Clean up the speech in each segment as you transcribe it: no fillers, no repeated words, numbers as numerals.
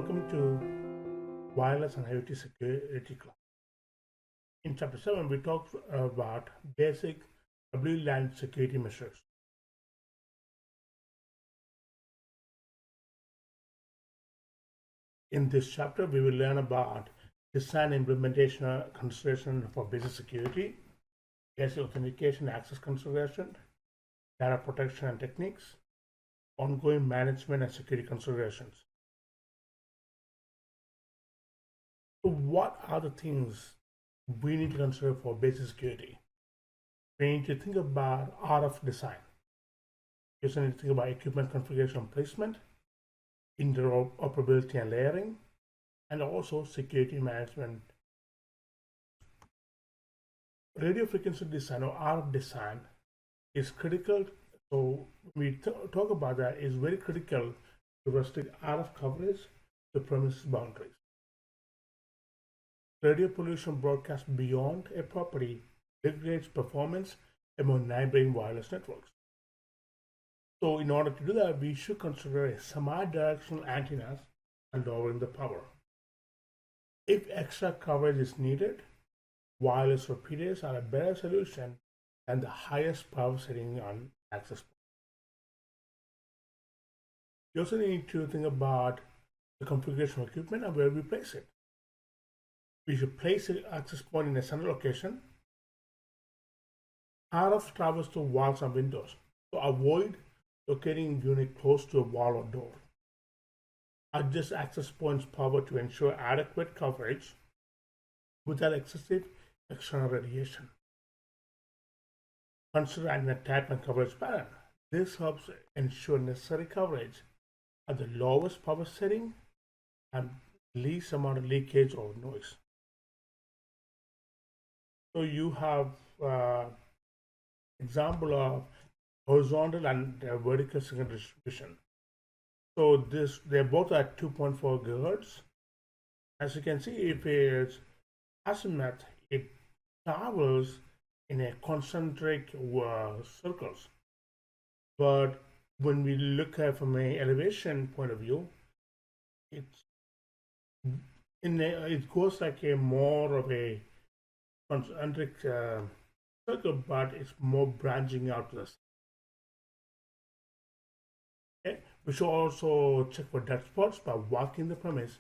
Welcome to Wireless and IoT Security Class. In Chapter 7, we talked about basic WLAN security measures. In this chapter, we will learn about design implementation consideration for basic security, basic authentication access consideration, data protection and techniques, ongoing management and security considerations. So what are the things we need to consider for basic security? We need to think about RF design. We also need to think about equipment configuration and placement, interoperability and layering, and also security management. Radio frequency design or RF design is critical. So when we talk about that, it's very critical to restrict RF coverage to premises boundaries. Radio pollution broadcast beyond a property degrades performance among neighboring wireless networks. So in order to do that, we should consider a semi-directional antennas and lowering the power. If extra coverage is needed, wireless repeaters are a better solution than the highest power setting on access point. You also need to think about the configuration of equipment and where we place it. We should place the access point in a central location. RF travels through walls and windows, so avoid locating unit close to a wall or door. Adjust access points power to ensure adequate coverage without excessive external radiation. Consider antenna type and coverage pattern. This helps ensure necessary coverage at the lowest power setting and least amount of leakage or noise. So you have example of horizontal and vertical signal distribution. So they're both at 2.4 gigahertz. As you can see, if it's azimuth, it travels in a concentric circles. But when we look at from an elevation point of view, it goes like a more of a concentric circle, but it's more branching out to the side. Okay. We should also check for dead spots by walking the premise.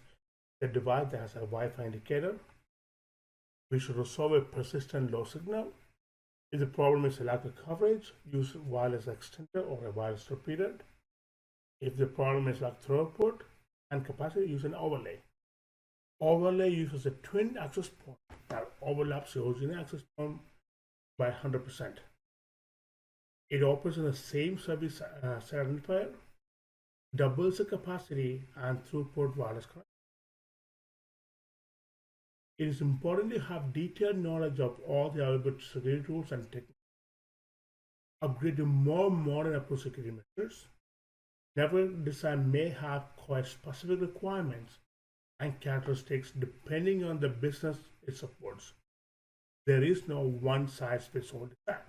The device that has a Wi-Fi indicator. We should resolve a persistent low signal. If the problem is a lack of coverage, use a wireless extender or a wireless repeater. If the problem is lack throughput and capacity, use an overlay. Overlay uses a twin access point that overlaps the original access point by 100%. It operates in the same service identifier, doubles the capacity and throughput wireless connection. It is important to have detailed knowledge of all the available security tools and techniques. Upgrade to more modern approach security measures. Network design may have quite specific requirements and characteristics depending on the business it supports. There is no one-size-fits-all design.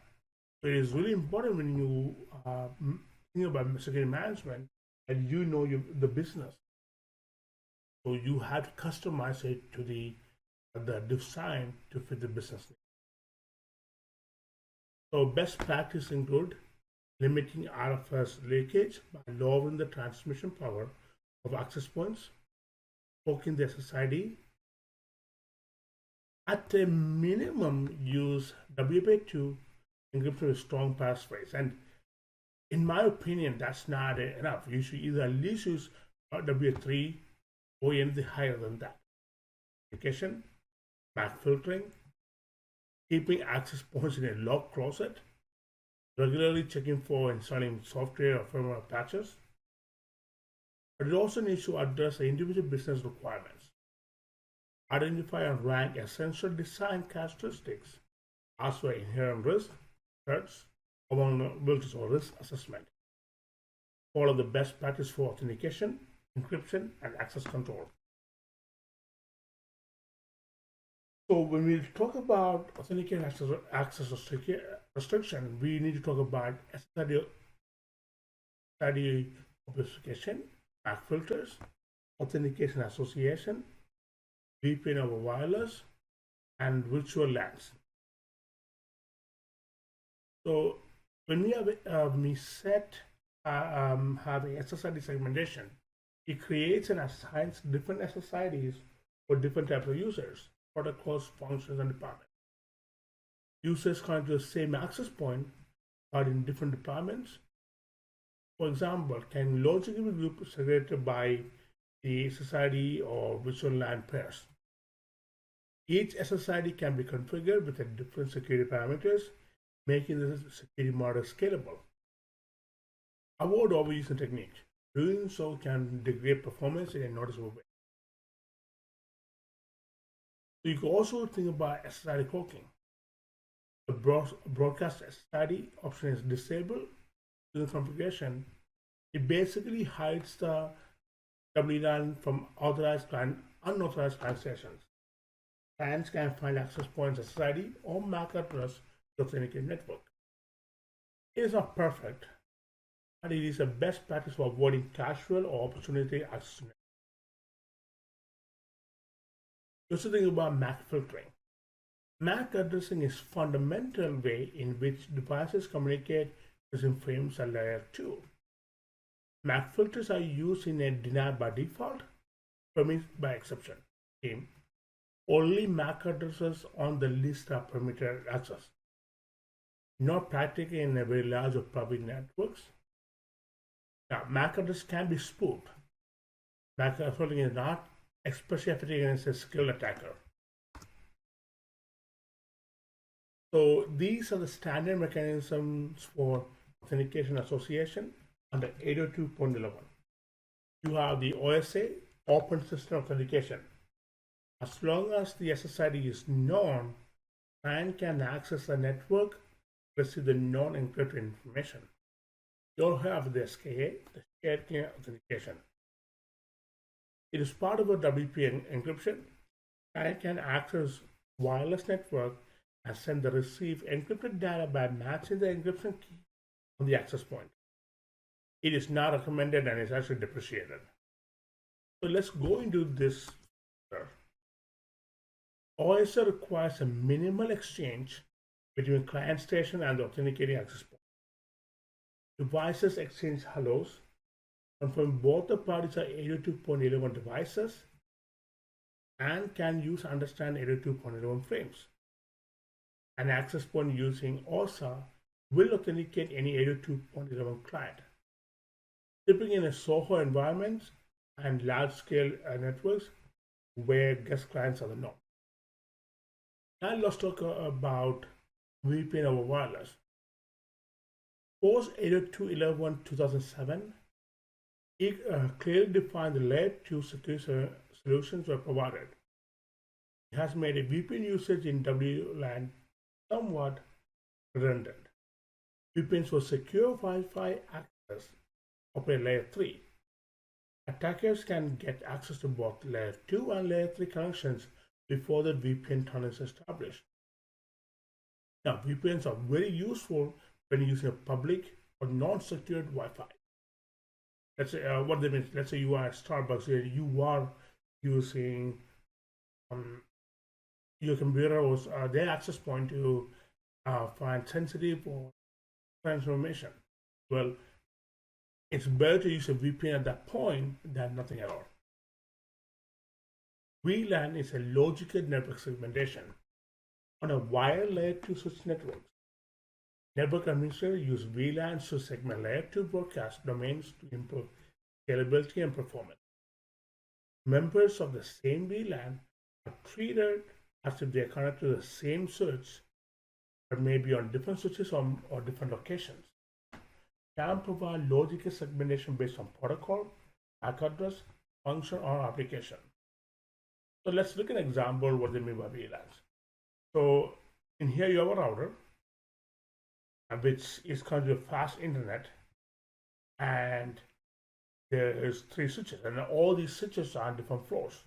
So it is really important when you think about security management and you know the business. So you have to customize it to the design to fit the business need. So best practice include limiting RFS leakage by lowering the transmission power of access points, poking the SSID. At a minimum, use WPA2 encryption with strong passphrase. And in my opinion, that's not enough. You should either at least use WPA3 or anything higher than that. Application, back filtering, keeping access points in a locked closet, regularly checking for installing software or firmware patches. But it also needs to address the individual business requirements. Identify and rank essential design characteristics, ask for inherent risk, threats, vulnerabilities or risk assessment. Follow the best practice for authentication, encryption, and access control. So when we talk about authentication access restriction, we need to talk about SSID obfuscation, back filters, authentication association, VPN over wireless, and virtual LANs. So when we have have a SSID segmentation, it creates and assigns different SSIDs for different types of users, protocols, functions, and departments. Users connect to the same access point but in different departments. For example, can logically be group segregated by the SSID or virtual LAN pairs. Each SSID can be configured with a different security parameters, making the security model scalable. Avoid overusing technique. Doing so can degrade performance in a noticeable way. So you can also think about SSID cloaking. The broadcast SSID option is disabled to the configuration. It basically hides the WLAN from authorized and unauthorized client sessions. Clients can find access points SSID or MAC address to authenticate network. It is not perfect, but it is a best practice for avoiding casual or opportunity access. Just to think about MAC filtering. MAC addressing is fundamental way in which devices communicate using frames at layer 2. MAC filters are used in a deny by default, permit by exception scheme. Only MAC addresses on the list are permitted access. Not practical in a very large or public networks. Now, MAC address can be spoofed. MAC filtering is not especially effective against a skilled attacker. So these are the standard mechanisms for authentication association under 802.11. You have the OSA, Open System Authentication. As long as the SSID is known, client can access the network, receive the non-encrypted information. You have the SKA, the Shared Key Authentication. It is part of a WPN encryption. Client can access wireless network and send the received encrypted data by matching the encryption key on the access point. It is not recommended and is actually depreciated. So let's go into this. OSA requires a minimal exchange between client station and the authenticating access point. Devices exchange hellos, confirm both the parties are 802.11 devices and can use understand 802.11 frames. An access point using OSA will authenticate any 802.11 client. Typically in a SOHO environment and large-scale networks where guest clients are the norm. Now let's talk about VPN over wireless. Post 802.11 2007, it clearly defined the layer 2 security solutions were provided. It has made a VPN usage in WLAN somewhat redundant. VPNs for secure Wi-Fi access operate layer 3. Attackers can get access to both layer 2 and layer 3 connections before the VPN tunnel is established. Now, VPNs are very useful when using a public or non-secured Wi-Fi. Let's say what that means. Let's say you are at Starbucks and you are using your computer or their access point to find sensitive or information. Well, it's better to use a VPN at that point than nothing at all. WLAN is a logical network segmentation on a wired layer 2 switch networks. Network administrators use WLANs to segment layer 2 broadcast domains to improve scalability and performance. Members of the same WLAN are treated as if they are connected to the same switch, but may be on different switches or different locations. Can provide logical segmentation based on protocol, MAC address, function, or application. So let's look at an example what they mean by WLANs. So in here you have a router, which is connected to fast internet, and there is 3 switches, and all these switches are on different floors.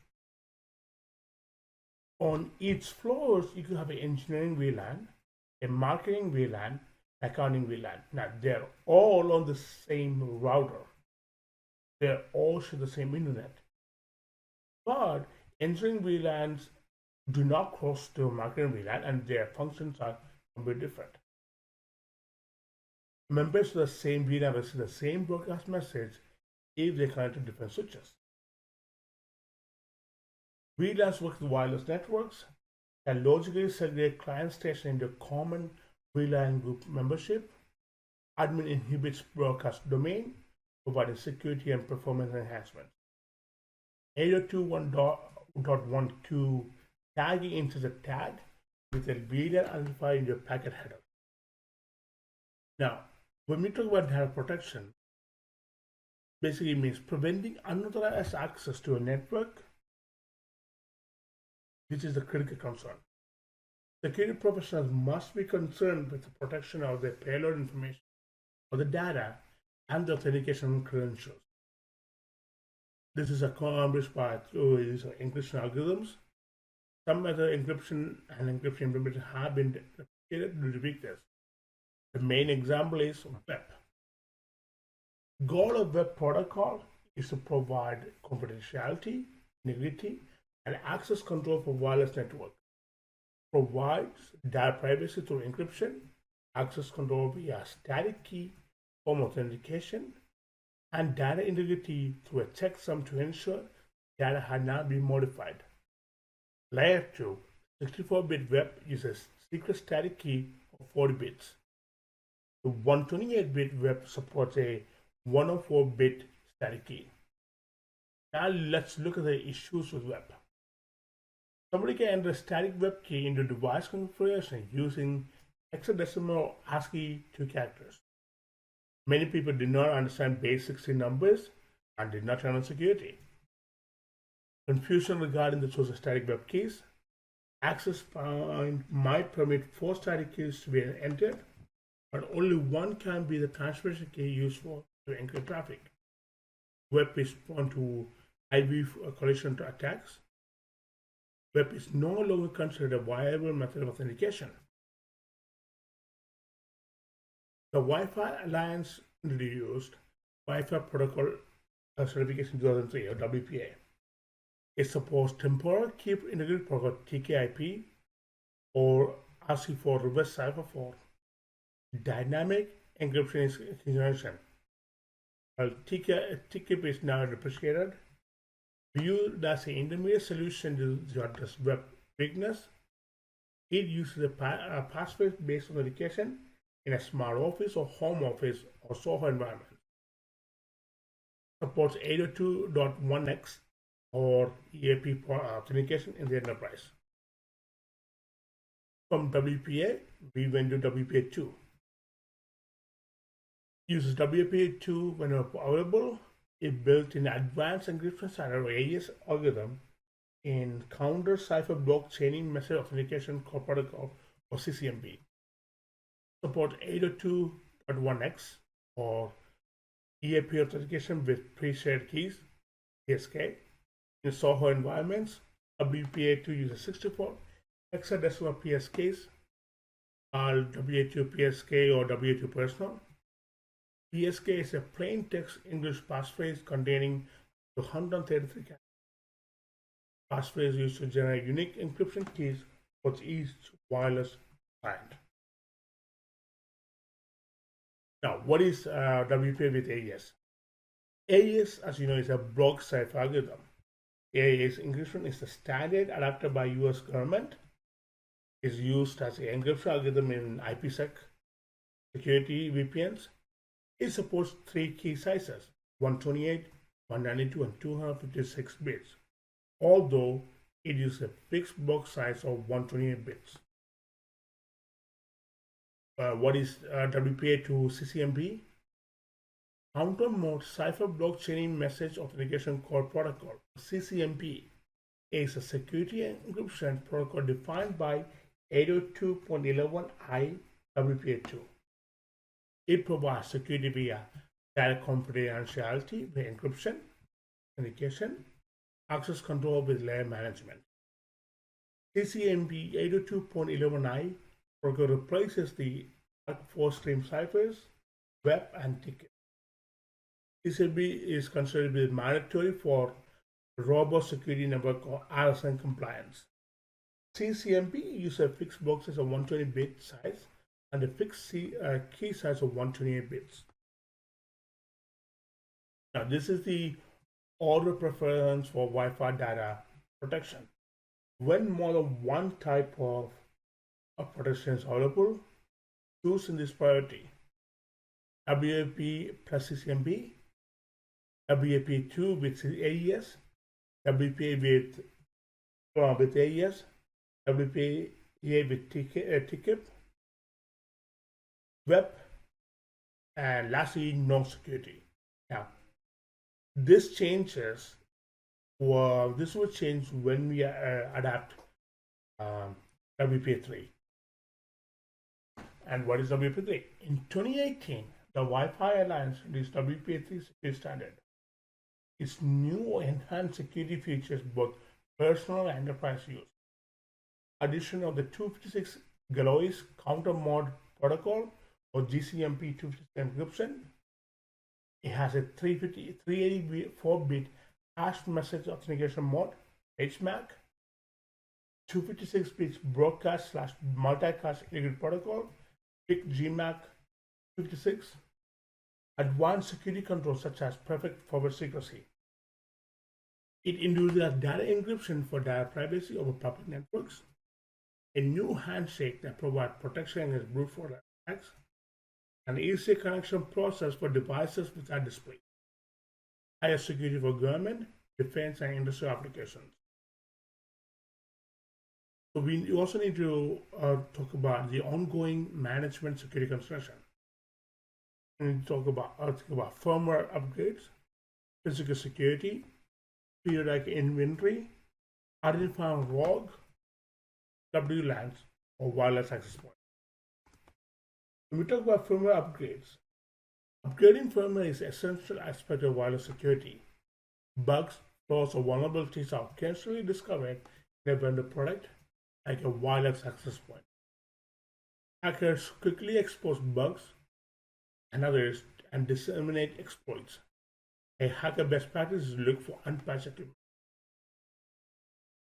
On each floor, you can have an engineering WLAN, a marketing WLAN, accounting WLAN. Now they're all on the same router. They all share the same internet. But engineering VLANs do not cross to marketing VLAN and their functions are completely different. Members of the same VLAN receive the same broadcast message if they connect to different switches. VLANs work with wireless networks can logically segregate client station into common VLAN group membership. Admin inhibits broadcast domain, providing security and performance enhancement. 802.1.12 tagging into the tag with a VLAN identifier in your packet header. Now, when we talk about data protection, basically means preventing unauthorized access to a network, which is the critical concern. Security professionals must be concerned with the protection of their payload information, of the data, and the authentication credentials. This is accomplished by through encryption algorithms. Some other encryption and encryption implementation have been replicated to defeat this. The main example is web. Goal of web protocol is to provide confidentiality, integrity, and access control for wireless network. Provides data privacy through encryption, access control via static key form authentication, and data integrity through a checksum to ensure data had not been modified. Layer 2, 64-bit web uses secret static key of 40 bits. The 128-bit web supports a 104-bit static key. Now let's look at the issues with web. Somebody can enter a static web key into device configuration using hexadecimal or ASCII 2 characters. Many people did not understand base 16 numbers and did not turn on security. Confusion regarding the choice of static web keys. Access point might permit 4 static keys to be entered, but only one can be the transmission key used to encrypt traffic. Web is prone to IV collision attacks. Web is no longer considered a viable method of authentication. The Wi-Fi Alliance introduced Wi-Fi Protocol Certification 2003 or WPA. It supports Temporal Keep Integrated Protocol TKIP or RC4 Reverse Cipher for dynamic encryption generation. While TKIP is now deprecated, viewed as an intermediate solution to address web weakness, it uses a password-based authentication in a smart office or home office or Soho environment. Supports 802.1x or EAP authentication in the enterprise. From WPA, we went to WPA2. Uses WPA2 when available. It built in advanced encryption standard or AES algorithm in counter cipher block chaining message authentication core protocol or CCMP. Support 802.1x or EAP authentication with pre-shared keys, PSK. In Soho environments, WPA2 uses 64 hexadecimal PSKs, WA2 PSK or WA2 personal. PSK is a plain text English passphrase containing 133 characters. Passphrase used to generate unique encryption keys for each wireless client. Now, what is WPA with AES? AES, as you know, is a block cipher algorithm. AES encryption is the standard adopted by US government. It's used as an encryption algorithm in IPsec security VPNs. It supports 3 key sizes, 128, 192, and 256 bits, although it uses a fixed block size of 128 bits. What is WPA to CCMP? Counter mode cipher block chaining message authentication core protocol. CCMP is a security encryption protocol defined by 802.11i WPA2. It provides security via data confidentiality with encryption, authentication, access control with layer management. CCMP 802.11i protocol replaces the 4-stream ciphers, web, and ticket. CCMP is considered to be mandatory for robust security network or RSN compliance. CCMP uses a fixed box size of 120-bit size and a fixed key size of 128 bits. Now, this is the order preference for Wi-Fi data protection. When more than one type of protection is available, choose in this priority: WAP plus CCMP, WAP2 with AES, WPA with AES, WPA with TKIP, web, and lastly, no security. Now, this changes. Well, this will change when we adapt WPA3. And what is WPA3? In 2018, the Wi-Fi Alliance released WPA3 security standard. Its new enhanced security features both personal and enterprise use. Addition of the 256 Galois counter mod protocol or GCMP 256 encryption. It has a 384-bit hashed message authentication mode, HMAC, 256 bits broadcast / multicast integrated protocol, PIC GMAC 56, advanced security controls such as perfect forward secrecy. It introduces data encryption for data privacy over public networks, a new handshake that provides protection against brute force attacks, an easier connection process for devices without display, higher security for government, defense, and industrial applications. So we also need to talk about the ongoing management security consideration. We need to talk about firmware upgrades, physical security, periodic inventory, identifying rogue, WLANs, or wireless access points. When we talk about firmware upgrades, upgrading firmware is an essential aspect of wireless security. Bugs, flaws, or vulnerabilities are occasionally discovered in a vendor product, like a wireless access point. Hackers quickly expose bugs and others and disseminate exploits. A hacker best practice is to look for unpatched equipment.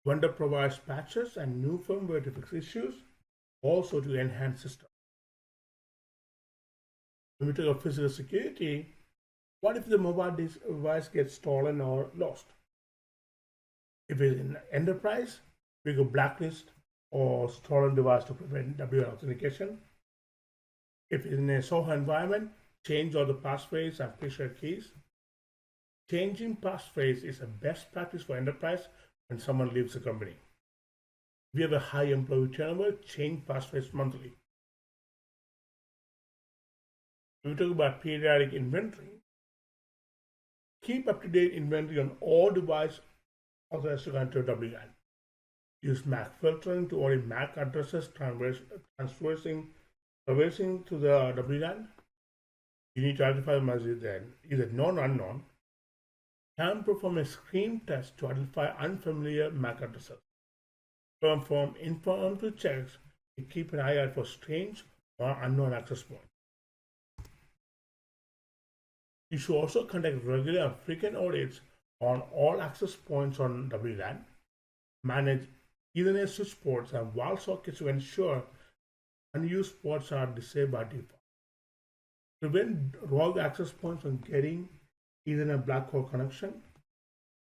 Vendor provides patches and new firmware to fix issues, also to enhance systems. When we talk about physical security, what if the mobile device gets stolen or lost? If it's in enterprise, we go blacklist or stolen device to prevent WLAN authentication. If it's in a Soho environment, change all the passphrase and pre-shared keys. Changing passphrase is a best practice for enterprise when someone leaves the company. If we have a high employee turnover, change passphrase monthly. When we talk about periodic inventory, keep up-to-date inventory on all devices authorized to enter WLAN. Use MAC filtering to avoid MAC addresses traversing to the WLAN. You need to identify them as either known or unknown. Can perform a screen test to identify unfamiliar MAC addresses. Perform informative checks to keep an eye out for strange or unknown access points. You should also conduct regular and frequent audits on all access points on WLAN, manage Ethernet switch ports and wall sockets to ensure unused ports are disabled by default. Prevent rogue access points from getting Ethernet black hole connection.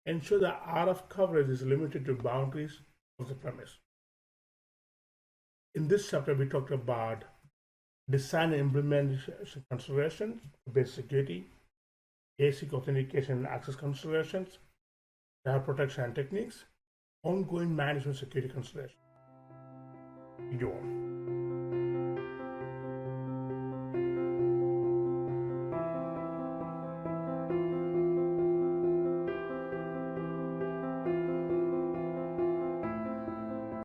Ensure that RF coverage is limited to boundaries of the premise. In this chapter, we talked about design and implementation considerations, basic security, basic authentication and access considerations, data protection and techniques, ongoing management security considerations. Thank you all.